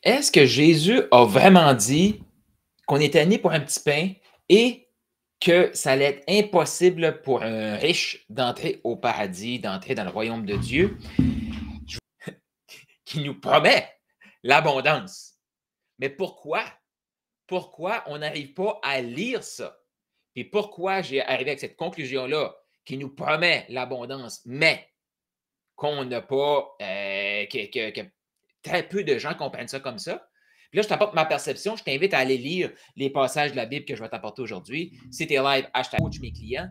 Est-ce que Jésus a vraiment dit qu'on était né pour un petit pain et que ça allait être impossible pour un riche d'entrer au paradis, d'entrer dans le royaume de Dieu, qui nous promet l'abondance? Mais pourquoi? Pourquoi on n'arrive pas à lire ça? Et pourquoi j'ai arrivé avec cette conclusion-là qui nous promet l'abondance, mais qu'on n'a pas, que très peu de gens comprennent ça comme ça. Puis là, je t'apporte ma perception. Je t'invite à aller lire les passages de la Bible que je vais t'apporter aujourd'hui. Si tu es live, hashtag coach mes clients.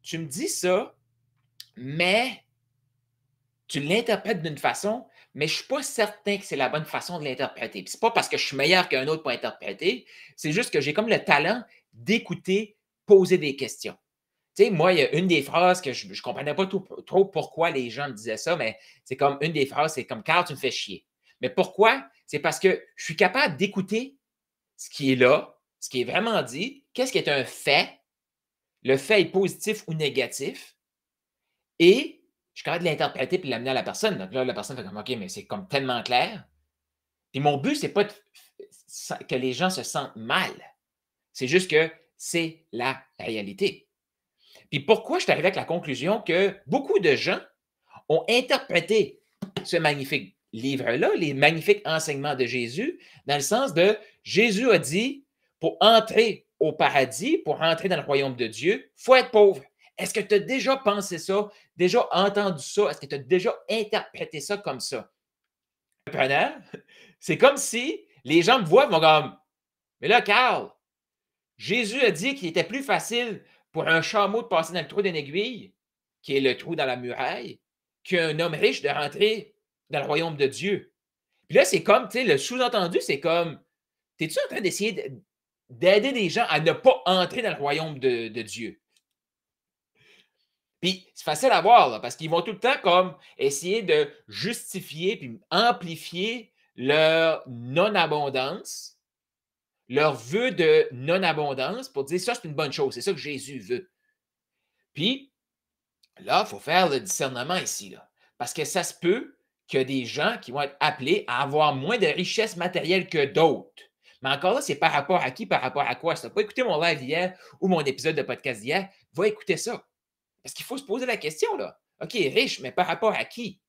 Tu me dis ça, mais tu l'interprètes d'une façon, mais je ne suis pas certain que c'est la bonne façon de l'interpréter. Ce n'est pas parce que je suis meilleur qu'un autre pour interpréter, c'est juste que j'ai comme le talent d'écouter, poser des questions. Tu sais, moi, il y a une des phrases que je ne comprenais pas trop pourquoi les gens me disaient ça, mais c'est comme une des phrases, c'est comme Carl, tu me fais chier. Mais pourquoi? C'est parce que je suis capable d'écouter ce qui est là, ce qui est vraiment dit, qu'est-ce qui est un fait, le fait est positif ou négatif, et je suis capable de l'interpréter et de l'amener à la personne. Donc là, la personne fait comme OK, mais c'est comme tellement clair. Puis mon but, c'est pas que les gens se sentent mal. C'est juste que c'est la réalité. Puis pourquoi je suis arrivé avec la conclusion que beaucoup de gens ont interprété ce magnifique livre-là, les magnifiques enseignements de Jésus, dans le sens de Jésus a dit, pour entrer au paradis, pour entrer dans le royaume de Dieu, il faut être pauvre. Est-ce que tu as déjà pensé ça, déjà entendu ça? Est-ce que tu as déjà interprété ça comme ça? C'est comme si les gens me voient et vont comme, mais là, Carl, Jésus a dit qu'il était plus facile pour un chameau de passer dans le trou d'une aiguille, qui est le trou dans la muraille, qu'un homme riche de rentrer dans le royaume de Dieu. Puis là, c'est comme, tu sais, le sous-entendu, c'est comme, es-tu en train d'essayer d'aider des gens à ne pas entrer dans le royaume de Dieu? Puis c'est facile à voir, là, parce qu'ils vont tout le temps comme essayer de justifier puis amplifier leur non-abondance, leur vœu de non-abondance pour dire ça, c'est une bonne chose, c'est ça que Jésus veut. Puis là, il faut faire le discernement ici, là, parce que ça se peut qu'il y a des gens qui vont être appelés à avoir moins de richesses matérielles que d'autres. Mais encore là, c'est par rapport à qui, par rapport à quoi? Si tu n'as pas écouté mon live d'hier ou mon épisode de podcast d'hier, va écouter ça. Parce qu'il faut se poser la question, là. OK, riche, mais par rapport à qui?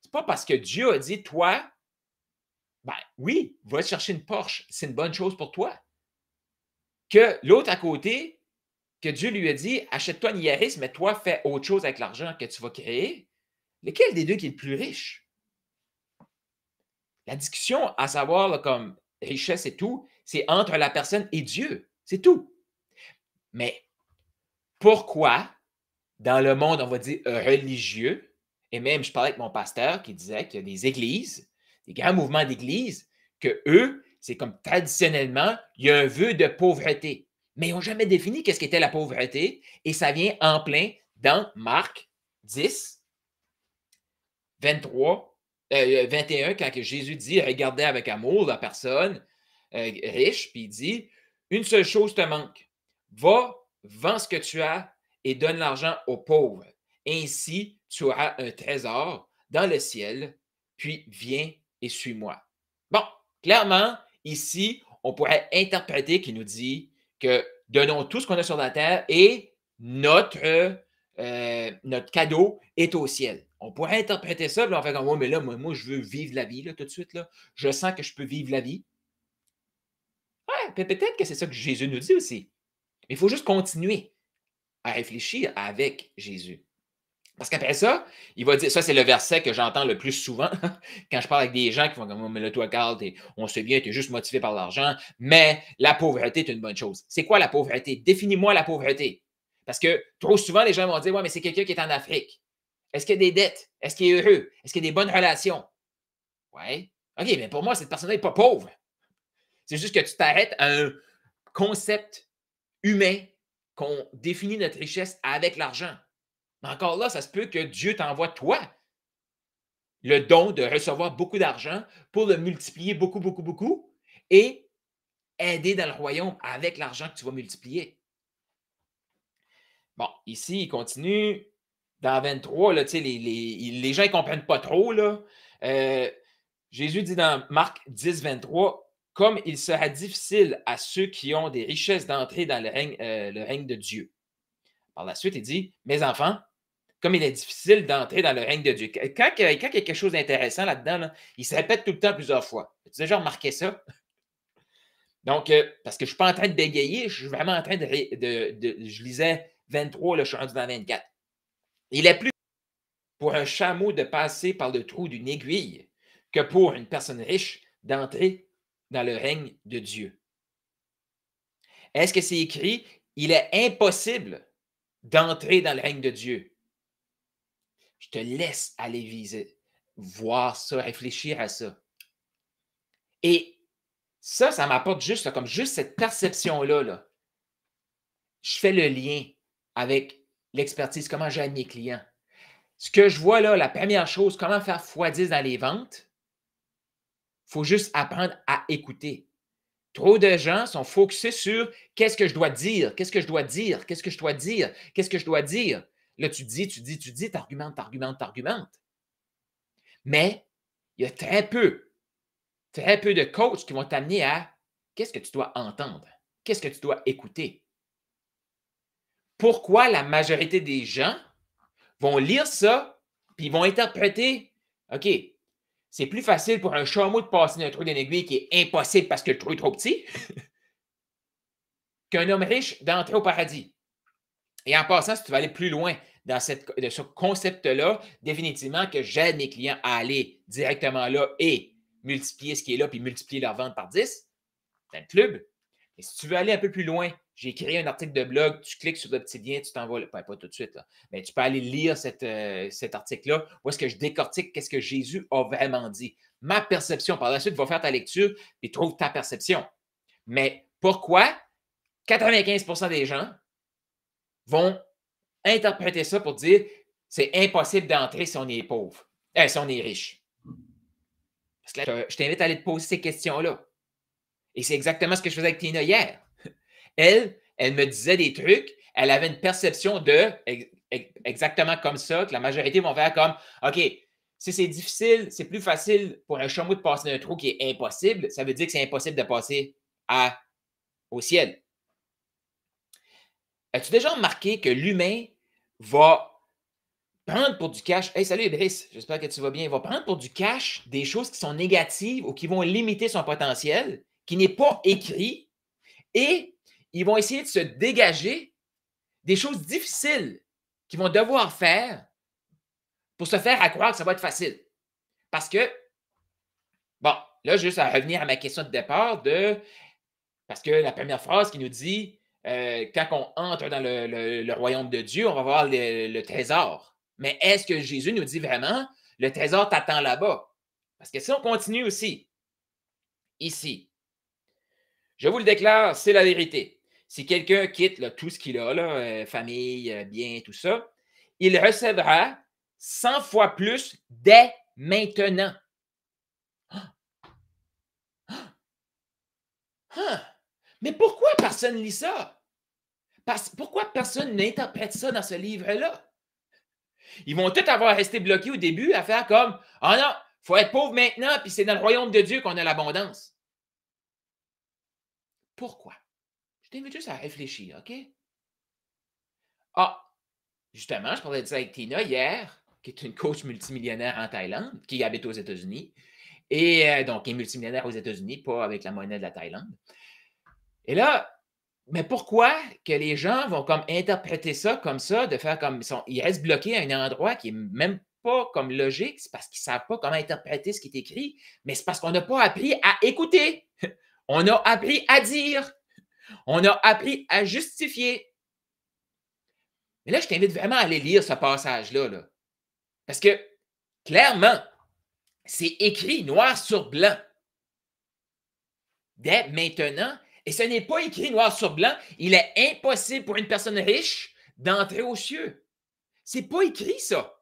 C'est pas parce que Dieu a dit, toi, ben oui, va chercher une Porsche, c'est une bonne chose pour toi. Que l'autre à côté, que Dieu lui a dit, achète-toi une Yaris, mais toi, fais autre chose avec l'argent que tu vas créer. Lequel des deux qui est le plus riche? La discussion, à savoir là, comme richesse et tout, c'est entre la personne et Dieu. C'est tout. Mais pourquoi, dans le monde, on va dire religieux, et même je parlais avec mon pasteur qui disait qu'il y a des églises, des grands mouvements d'églises, que eux, c'est comme traditionnellement, il y a un vœu de pauvreté. Mais ils n'ont jamais défini qu'est-ce qu'était la pauvreté, et ça vient en plein dans Marc 10, 23, 21, quand que Jésus dit regardez avec amour la personne riche, puis il dit une seule chose te manque. Va, vends ce que tu as et donne l'argent aux pauvres. Ainsi, tu auras un trésor dans le ciel, puis viens et suis-moi. Bon, clairement, ici, on pourrait interpréter qu'il nous dit que donnons tout ce qu'on a sur la terre et notre cadeau est au ciel. On pourrait interpréter ça, puis on fait comme, ouais, mais là, moi, je veux vivre la vie, là, tout de suite, là. Je sens que je peux vivre la vie. Ouais, peut-être que c'est ça que Jésus nous dit aussi. Mais il faut juste continuer à réfléchir avec Jésus. Parce qu'après ça, il va dire, ça c'est le verset que j'entends le plus souvent quand je parle avec des gens qui font comme, oh, mais là, toi, Carl, on sait bien, tu es juste motivé par l'argent, mais la pauvreté est une bonne chose. C'est quoi la pauvreté? Définis-moi la pauvreté. Parce que trop souvent, les gens vont dire, ouais, mais c'est quelqu'un qui est en Afrique. Est-ce qu'il y a des dettes? Est-ce qu'il est heureux? Est-ce qu'il y a des bonnes relations? Oui. OK, mais pour moi, cette personne-là n'est pas pauvre. C'est juste que tu t'arrêtes à un concept humain qu'on définit notre richesse avec l'argent. Mais encore là, ça se peut que Dieu t'envoie, toi, le don de recevoir beaucoup d'argent pour le multiplier beaucoup, beaucoup, beaucoup et aider dans le royaume avec l'argent que tu vas multiplier. Bon, ici, il continue. Dans 23, là, les gens ne comprennent pas trop. Là. Jésus dit dans Marc 10, 23, comme il sera difficile à ceux qui ont des richesses d'entrer dans le règne de Dieu. Par la suite, il dit, mes enfants, comme il est difficile d'entrer dans le règne de Dieu. Quand il y a quelque chose d'intéressant là-dedans, là, il se répète tout le temps plusieurs fois. As-tu déjà remarqué ça? Donc, parce que je ne suis pas en train de bégayer, je suis vraiment en train je lisais 23, là, je suis rendu dans 24. Il est plus pour un chameau de passer par le trou d'une aiguille que pour une personne riche d'entrer dans le règne de Dieu. Est-ce que c'est écrit, il est impossible d'entrer dans le règne de Dieu? Je te laisse aller viser, voir ça, réfléchir à ça. Et ça m'apporte juste, là, comme juste cette perception-là. Là. Je fais le lien avec l'expertise, comment j'aide mes clients. Ce que je vois là, la première chose, comment faire x10 dans les ventes, il faut juste apprendre à écouter. Trop de gens sont focusés sur qu'est-ce que je dois dire, qu'est-ce que je dois dire, qu'est-ce que je dois dire, qu'est-ce que je dois dire. Là, tu dis, t'argumentes, t'argumentes, t'argumentes. Mais il y a très peu de coachs qui vont t'amener à qu'est-ce que tu dois entendre, qu'est-ce que tu dois écouter. Pourquoi la majorité des gens vont lire ça, puis ils vont interpréter, OK, c'est plus facile pour un chameau de passer d'un trou d'une aiguille qui est impossible parce que le trou est trop petit qu'un homme riche d'entrer au paradis. Et en passant, si tu veux aller plus loin dans ce concept-là, définitivement que j'aide mes clients à aller directement là et multiplier ce qui est là, puis multiplier leur vente par 10, c'est un club. Et si tu veux aller un peu plus loin, j'ai créé un article de blog, tu cliques sur le petit lien, tu t'envoies, pas tout de suite, là, mais tu peux aller lire cet article-là, où est-ce que je décortique qu'est-ce que Jésus a vraiment dit. Ma perception, par la suite, va faire ta lecture, et trouve ta perception. Mais pourquoi 95% des gens vont interpréter ça pour dire c'est impossible d'entrer si on est pauvre, si on est riche. Parce que là, je t'invite à aller te poser ces questions-là. Et c'est exactement ce que je faisais avec Tina hier. Elle me disait des trucs, elle avait une perception de exactement comme ça, que la majorité vont faire comme OK, si c'est difficile, c'est plus facile pour un chameau de passer d'un trou qui est impossible, ça veut dire que c'est impossible de passer au ciel. As-tu déjà remarqué que l'humain va prendre pour du cash? Hey, salut Idriss, j'espère que tu vas bien. Il va prendre pour du cash des choses qui sont négatives ou qui vont limiter son potentiel, qui n'est pas écrit, et ils vont essayer de se dégager des choses difficiles qu'ils vont devoir faire pour se faire croire que ça va être facile. Parce que, bon, là, juste à revenir à ma question de départ parce que la première phrase qui nous dit quand on entre dans le royaume de Dieu, on va voir le trésor. Mais est-ce que Jésus nous dit vraiment le trésor t'attend là-bas? Parce que si on continue aussi, ici, je vous le déclare, c'est la vérité. Si quelqu'un quitte là, tout ce qu'il a, là, famille, bien, tout ça, il recevra 100 fois plus dès maintenant. Mais pourquoi personne lit ça? Pourquoi personne n'interprète ça dans ce livre-là? Ils vont tous avoir resté bloqués au début à faire comme « Ah non, il faut être pauvre maintenant, puis c'est dans le royaume de Dieu qu'on a l'abondance. » Pourquoi? Je t'invite juste à réfléchir, OK? Ah, justement, je parlais de ça avec Tina hier, qui est une coach multimillionnaire en Thaïlande, qui habite aux États-Unis, et donc qui est multimillionnaire aux États-Unis, pas avec la monnaie de la Thaïlande. Et là, mais pourquoi que les gens vont comme interpréter ça comme ça, de faire comme ils restent bloqués à un endroit qui n'est même pas comme logique, c'est parce qu'ils ne savent pas comment interpréter ce qui est écrit, mais c'est parce qu'on n'a pas appris à écouter. On a appris à dire. On a appris à justifier. Mais là, je t'invite vraiment à aller lire ce passage-là. Là. Parce que, clairement, c'est écrit noir sur blanc. Dès maintenant, et ce n'est pas écrit noir sur blanc, il est impossible pour une personne riche d'entrer aux cieux. C'est pas écrit ça.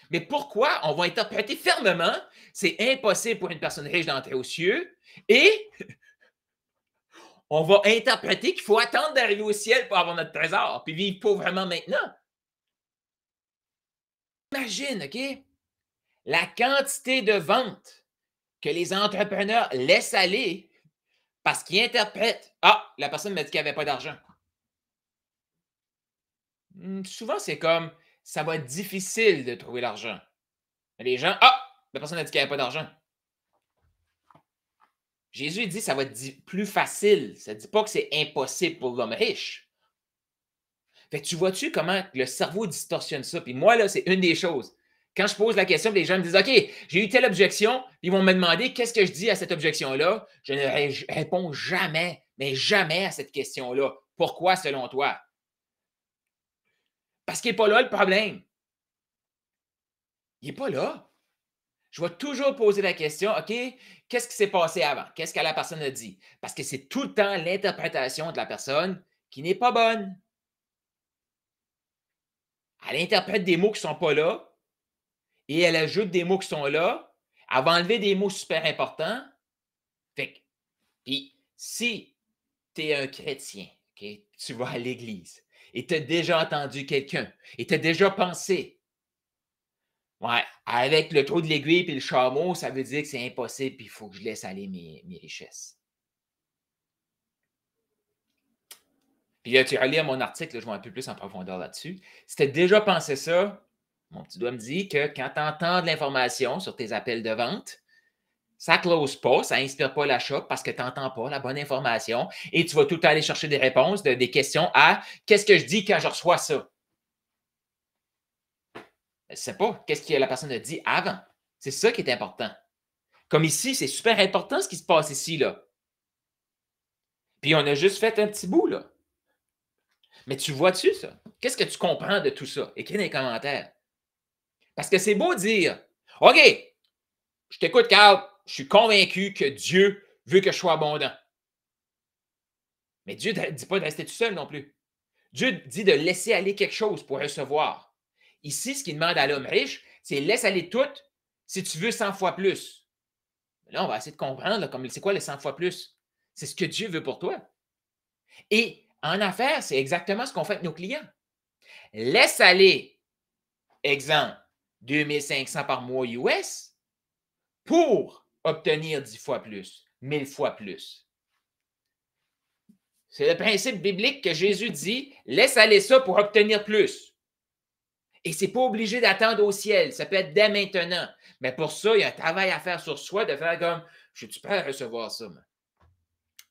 Mais pourquoi on va interpréter fermement c'est impossible pour une personne riche d'entrer aux cieux et on va interpréter qu'il faut attendre d'arriver au ciel pour avoir notre trésor puis vivre pauvrement maintenant. Imagine, OK? La quantité de ventes que les entrepreneurs laissent aller parce qu'ils interprètent: «Ah, la personne m'a dit qu'il n'y avait pas d'argent». Souvent, c'est comme: «Ça va être difficile de trouver l'argent». Les gens: «Ah, la personne a dit qu'il n'y avait pas d'argent». Jésus dit: «Ça va être plus facile». Ça ne dit pas que c'est impossible pour l'homme riche. Fait que tu vois-tu comment le cerveau distorsionne ça? Puis moi, là, c'est une des choses. Quand je pose la question, les gens me disent: «OK, j'ai eu telle objection», ils vont me demander qu'est-ce que je dis à cette objection-là. Je ne réponds jamais, mais jamais à cette question-là. Pourquoi, selon toi? Parce qu'il n'est pas là le problème. Il n'est pas là. Je vais toujours poser la question: «OK, qu'est-ce qui s'est passé avant? Qu'est-ce que la personne a dit?» Parce que c'est tout le temps l'interprétation de la personne qui n'est pas bonne. Elle interprète des mots qui ne sont pas là et elle ajoute des mots qui sont là. Elle va enlever des mots super importants. Fait que, puis si tu es un chrétien, OK, tu vas à l'église et tu as déjà entendu quelqu'un et tu as déjà pensé, ouais, avec le trou de l'aiguille et le chameau, ça veut dire que c'est impossible puis il faut que je laisse aller mes richesses. Puis là, tu vas lire mon article, là, je vais un peu plus en profondeur là-dessus. Si tu as déjà pensé ça, mon petit doigt me dit que quand tu entends de l'information sur tes appels de vente, ça ne close pas, ça n'inspire pas l'achat parce que tu n'entends pas la bonne information et tu vas tout le temps aller chercher des réponses, des questions à qu'est-ce que je dis quand je reçois ça? Je ne sais pas qu'est-ce que la personne a dit avant. C'est ça qui est important. Comme ici, c'est super important ce qui se passe ici, là. Puis on a juste fait un petit bout, là. Mais tu vois-tu ça? Qu'est-ce que tu comprends de tout ça? Écris dans les commentaires. Parce que c'est beau dire: OK, je t'écoute, Carl, je suis convaincu que Dieu veut que je sois abondant. Mais Dieu ne dit pas de rester tout seul non plus. Dieu dit de laisser aller quelque chose pour recevoir. Ici, ce qu'il demande à l'homme riche, c'est laisse aller tout si tu veux 100 fois plus. Là, on va essayer de comprendre, là, comme c'est quoi les 100 fois plus? C'est ce que Dieu veut pour toi. Et en affaires, c'est exactement ce qu'on fait avec nos clients. Laisse aller, exemple, 2500 par mois US pour obtenir 10 fois plus, 1000 fois plus. C'est le principe biblique que Jésus dit, laisse aller ça pour obtenir plus. Et ce n'est pas obligé d'attendre au ciel, ça peut être dès maintenant. Mais pour ça, il y a un travail à faire sur soi, de faire comme, je suis prêt à recevoir ça?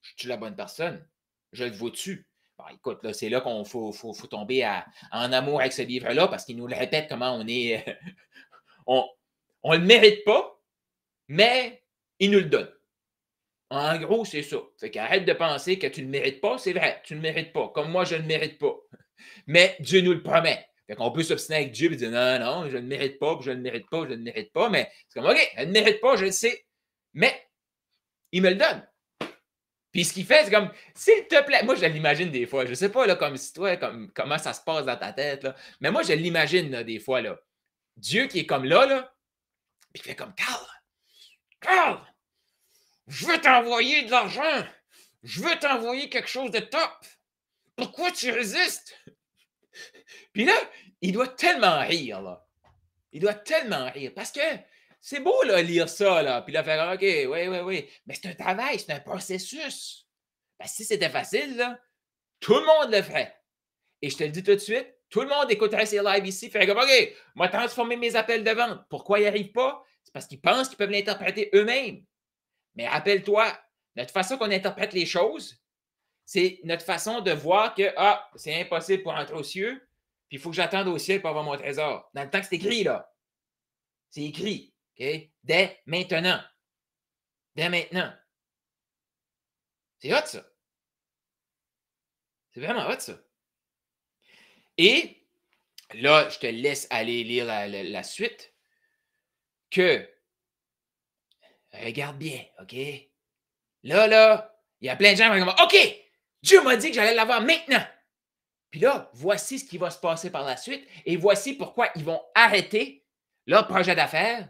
Je suis la bonne personne? Je le vaux-tu? Bon, écoute, là, c'est là qu'on faut tomber en amour avec ce livre-là parce qu'il nous le répète comment on est. on ne le mérite pas, mais il nous le donne. En gros, c'est ça. Fait qu'arrête de penser que tu ne le mérites pas. C'est vrai, tu ne le mérites pas. Comme moi, je ne le mérite pas. Mais Dieu nous le promet. Fait qu'on peut s'obstiner avec Dieu et dire non, non, je ne le mérite pas, je ne le mérite pas, je ne le mérite pas. Mais c'est comme, OK, je ne le mérite pas, je le sais. Mais il me le donne. Puis ce qu'il fait, c'est comme, s'il te plaît, moi je l'imagine des fois, je ne sais pas là, comme si toi, comment ça se passe dans ta tête, là, mais moi je l'imagine là, des fois, là, Dieu qui est comme là, puis il fait comme, Carl, je veux t'envoyer de l'argent, je veux t'envoyer quelque chose de top, pourquoi tu résistes? Puis là, il doit tellement rire, là, il doit tellement rire, parce que c'est beau là, lire ça, là, puis là, faire, OK, oui, mais c'est un travail, c'est un processus. Ben, si c'était facile, là, tout le monde le ferait. Et je te le dis tout de suite, tout le monde écouterait ces lives ici, ferait comme OK, moi transformer mes appels de vente. Pourquoi ils n'y arrivent pas? C'est parce qu'ils pensent qu'ils peuvent l'interpréter eux-mêmes. Mais rappelle-toi, notre façon qu'on interprète les choses, c'est notre façon de voir que ah, c'est impossible pour entrer aux cieux, puis il faut que j'attende au ciel pour avoir mon trésor. Dans le temps que c'est écrit, là. C'est écrit. OK? Dès maintenant. Dès maintenant. C'est hot, ça. C'est vraiment hot, ça. Et là, je te laisse aller lire la suite. Que, regarde bien, OK? Là, il y a plein de gens qui vont dire OK, Dieu m'a dit que j'allais l'avoir maintenant. Puis là, voici ce qui va se passer par la suite et voici pourquoi ils vont arrêter leur projet d'affaires.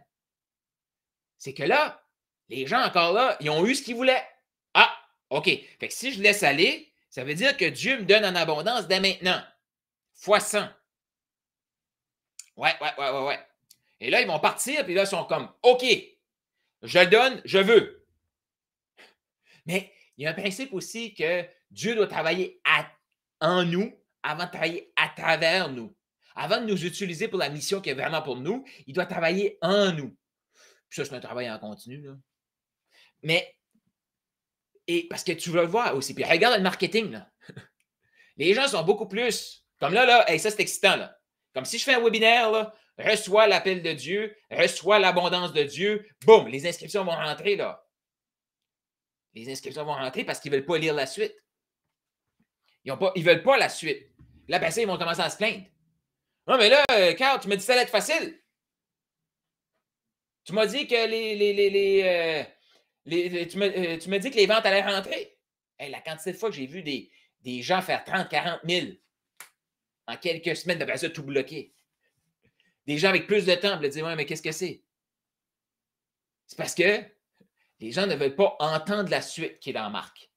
C'est que là, les gens encore là, ils ont eu ce qu'ils voulaient. Ah, OK. Fait que si je laisse aller, ça veut dire que Dieu me donne en abondance dès maintenant. Fois 100. Ouais. Et là, ils vont partir, puis là, ils sont comme OK. Je le donne, je veux. Mais il y a un principe aussi que Dieu doit travailler en nous avant de travailler à travers nous. Avant de nous utiliser pour la mission qui est vraiment pour nous, il doit travailler en nous. Puis ça, c'est un travail en continu. Là. Mais, et parce que tu vas le voir aussi. Puis regarde le marketing. Là. Les gens sont beaucoup plus. Comme là, hey, ça c'est excitant. Là. Comme si je fais un webinaire, là, reçois l'appel de Dieu, reçois l'abondance de Dieu, boum, les inscriptions vont rentrer. Là. Les inscriptions vont rentrer parce qu'ils ne veulent pas lire la suite. Ils ne veulent pas la suite. Là, ben ça, ils vont commencer à se plaindre. Non, mais là, Carl, tu m'as dit que ça allait être facile. Tu m'as dit que tu m'as dit que les ventes allaient rentrer. Hey, la quantité de fois que j'ai vu des gens faire 30, 40 000 en quelques semaines, après ça, tout bloqué. Des gens avec plus de temps me dire, ouais, mais qu'est-ce que c'est? C'est parce que les gens ne veulent pas entendre la suite qui est dans la marque.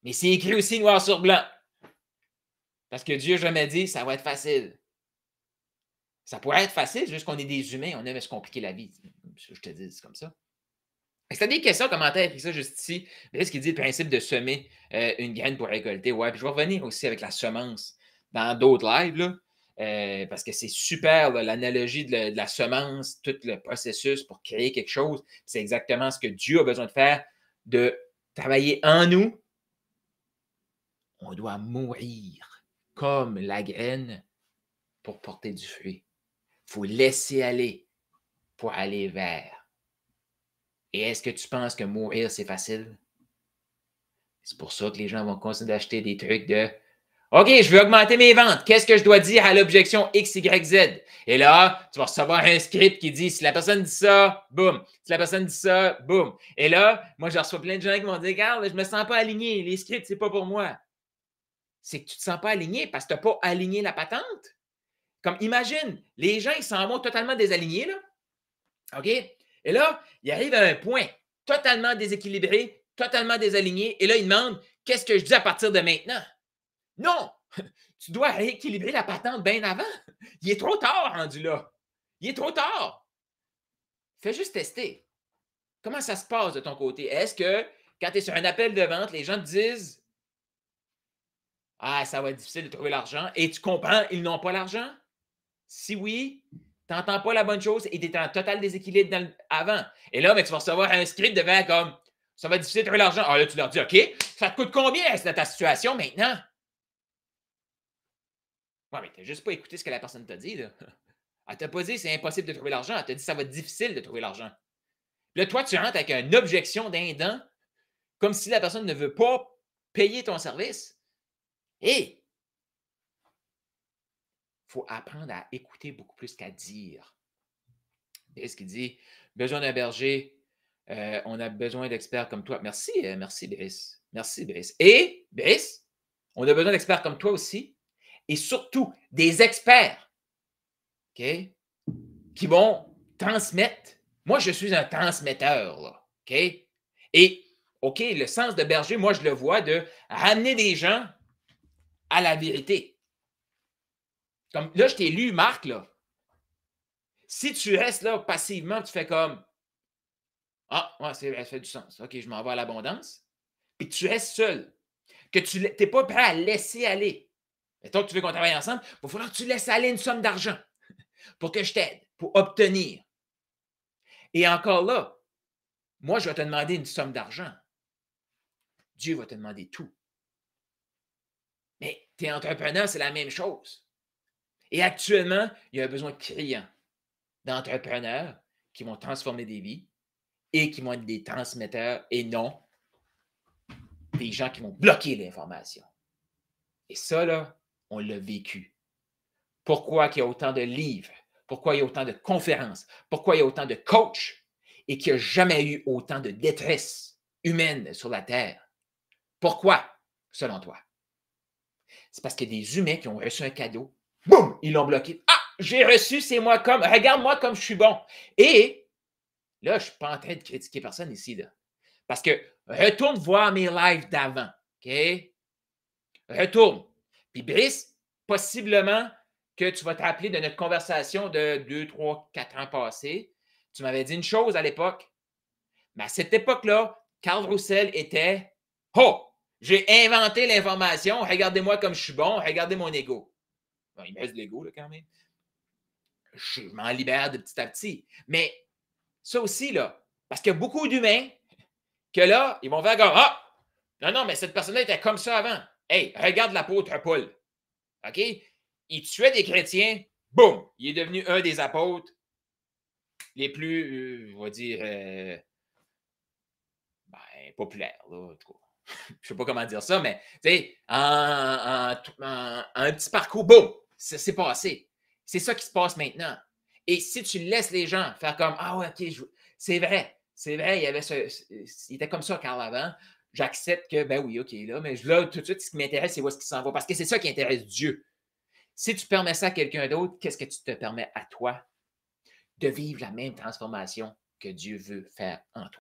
Mais c'est écrit aussi noir sur blanc. Parce que Dieu n'a jamais dit, ça va être facile. Ça pourrait être facile, juste qu'on est des humains, on aime se compliquer la vie. Je te dis, c'est comme ça. Si tu as des questions, commentaires, écris ça juste ici. Est-ce qu'il dit le principe de semer une graine pour récolter? Ouais, puis je vais revenir aussi avec la semence dans d'autres lives, là, parce que c'est super, l'analogie de la semence, tout le processus pour créer quelque chose. C'est exactement ce que Dieu a besoin de faire, de travailler en nous. On doit mourir comme la graine pour porter du fruit. Il faut laisser aller pour aller vers. Et est-ce que tu penses que mourir, c'est facile? C'est pour ça que les gens vont continuer d'acheter des trucs de OK, je veux augmenter mes ventes. Qu'est-ce que je dois dire à l'objection X, Y, Z? Et là, tu vas recevoir un script qui dit si la personne dit ça, boum. Si la personne dit ça, boum. Et là, moi, je reçois plein de gens qui vont dire regarde, je ne me sens pas aligné. Les scripts, ce n'est pas pour moi. C'est que tu ne te sens pas aligné parce que tu n'as pas aligné la patente. Comme imagine, les gens, ils s'en vont totalement désalignés, là. OK? Et là, il arrive à un point totalement déséquilibré, totalement désaligné. Et là, il demande qu'est-ce que je dis à partir de maintenant? Non! Tu dois rééquilibrer la patente bien avant. Il est trop tard rendu là. Il est trop tard. Fais juste tester. Comment ça se passe de ton côté? Est-ce que quand tu es sur un appel de vente, les gens te disent ah, ça va être difficile de trouver l'argent et tu comprends, ils n'ont pas l'argent? Si oui, tu n'entends pas la bonne chose et tu es en total déséquilibre avant. Et là, tu vas recevoir un script devant comme ça va être difficile de trouver l'argent. Ah là, tu leur dis OK, ça te coûte combien c'est ta situation maintenant? Ouais, mais tu n'as juste pas écouté ce que la personne t'a dit. Là. Elle t'a pas dit c'est impossible de trouver l'argent. Elle t'a dit ça va être difficile de trouver l'argent. Là, toi, tu rentres avec une objection d'un dent, comme si la personne ne veut pas payer ton service. Et il faut apprendre à écouter beaucoup plus qu'à dire. Et ce qu'il dit, besoin d'un berger, on a besoin d'experts comme toi. Merci, merci, Brice. Merci, Brice. Et, Brice, on a besoin d'experts comme toi aussi. Et surtout, des experts, OK, qui vont transmettre. Moi, je suis un transmetteur, là, OK? Et, OK, le sens de berger, moi, je le vois de ramener des gens à la vérité. Comme là, je t'ai lu, Marc, là. Si tu restes là passivement, tu fais comme ah, ouais, ça fait du sens. OK, je m'en vais à l'abondance. Puis tu restes seul. Que tu n'es pas prêt à laisser aller. Mettons que tu veux qu'on travaille ensemble, il va falloir que tu laisses aller une somme d'argent pour que je t'aide, pour obtenir. Et encore là, moi, je vais te demander une somme d'argent. Dieu va te demander tout. Mais tu es entrepreneur, c'est la même chose. Et actuellement, il y a un besoin criant d'entrepreneurs qui vont transformer des vies et qui vont être des transmetteurs et non des gens qui vont bloquer l'information. Et ça, là, on l'a vécu. Pourquoi il y a autant de livres? Pourquoi il y a autant de conférences? Pourquoi il y a autant de coachs? Et qu'il n'y a jamais eu autant de détresse humaine sur la Terre? Pourquoi, selon toi? C'est parce qu'il y a des humains qui ont reçu un cadeau. Boum! Ils l'ont bloqué. Ah! J'ai reçu, c'est moi comme. Regarde-moi comme je suis bon. Et là, je ne suis pas en train de critiquer personne ici. Là. Parce que retourne voir mes lives d'avant. OK? Retourne. Puis Brice, possiblement que tu vas te rappeler de notre conversation de 2, 3, 4 ans passés. Tu m'avais dit une chose à l'époque. Mais à cette époque-là, Carl Roussel était oh! J'ai inventé l'information, regardez-moi comme je suis bon, regardez mon ego. Bon, il me reste de l'ego, là, quand même. Je m'en libère de petit à petit. Mais ça aussi, là, parce qu'il y a beaucoup d'humains que là, ils vont faire comme ah! Non, non, mais cette personne-là était comme ça avant. Hey, regarde l'apôtre Paul. OK? Il tuait des chrétiens, boum! Il est devenu un des apôtres les plus, on va dire, populaires, là, en tout cas. Je ne sais pas comment dire ça, mais tu sais, un petit parcours, boum! Ça s'est passé. C'est ça qui se passe maintenant. Et si tu laisses les gens faire comme ah ouais, OK, c'est vrai, il y avait il était comme ça, Carl, avant. J'accepte que, ben oui, OK, là, mais là, tout de suite, ce qui m'intéresse, c'est où est-ce qu'il s'en va. Parce que c'est ça qui intéresse Dieu. Si tu permets ça à quelqu'un d'autre, qu'est-ce que tu te permets à toi? De vivre la même transformation que Dieu veut faire en toi.